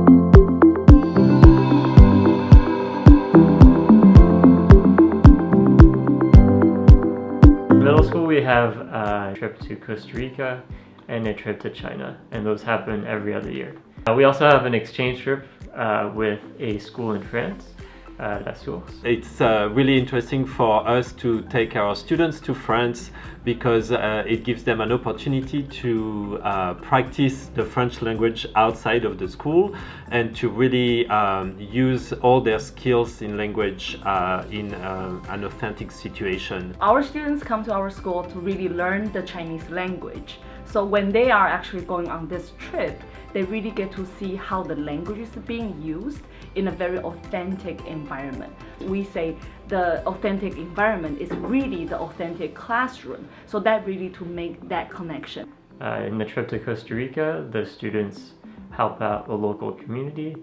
Middle school, we have a trip to Costa Rica and a trip to China, and those happen every other year. We also have an exchange trip with a school in France, La Source. It's really interesting for us to take our students to France because it gives them an opportunity to practice the French language outside of the school and to really use all their skills in language in an authentic situation. Our students come to our school to really learn the Chinese language. So when they are actually going on this trip, they really get to see how the language is being used in a very authentic environment. We say the authentic environment is really the authentic classroom. So that really to make that connection. In the trip to Costa Rica, the students help out the local community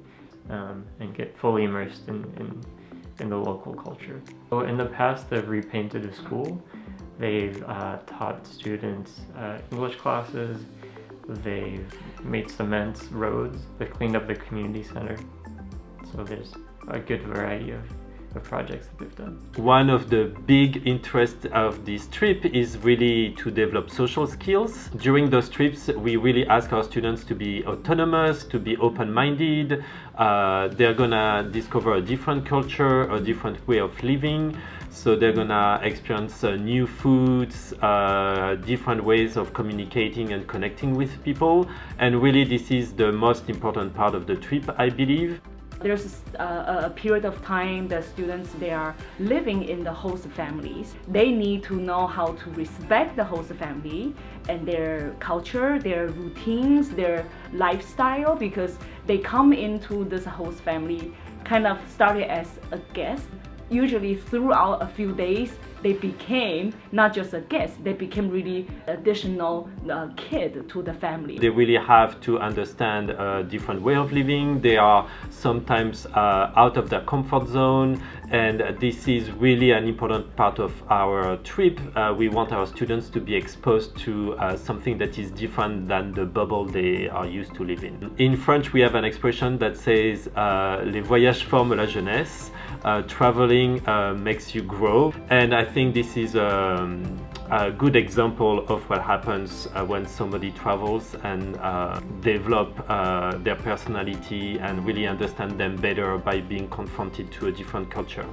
and get fully immersed in the local culture. So in the past, they've repainted the school. They've taught students English classes. They've made cement roads. They cleaned up the community center. So there's a good variety of projects that they've done. One of the big interests of this trip is really to develop social skills. During those trips, we really ask our students to be autonomous, to be open-minded. They're gonna discover a different culture, a different way of living. So they're gonna experience new foods, different ways of communicating and connecting with people. And really this is the most important part of the trip, I believe. There's a period of time that students, they are living in the host families. They need to know how to respect the host family and their culture, their routines, their lifestyle, because they come into this host family kind of started as a guest. Usually throughout a few days, they became not just a guest, they became really additional kid to the family. They really have to understand a different way of living. They are sometimes out of their comfort zone, and this is really an important part of our trip. We want our students to be exposed to something that is different than the bubble they are used to live in. In French, we have an expression that says les voyages forment la jeunesse. Traveling makes you grow, and I think this is a good example of what happens when somebody travels and develop their personality and really understand them better by being confronted to a different culture.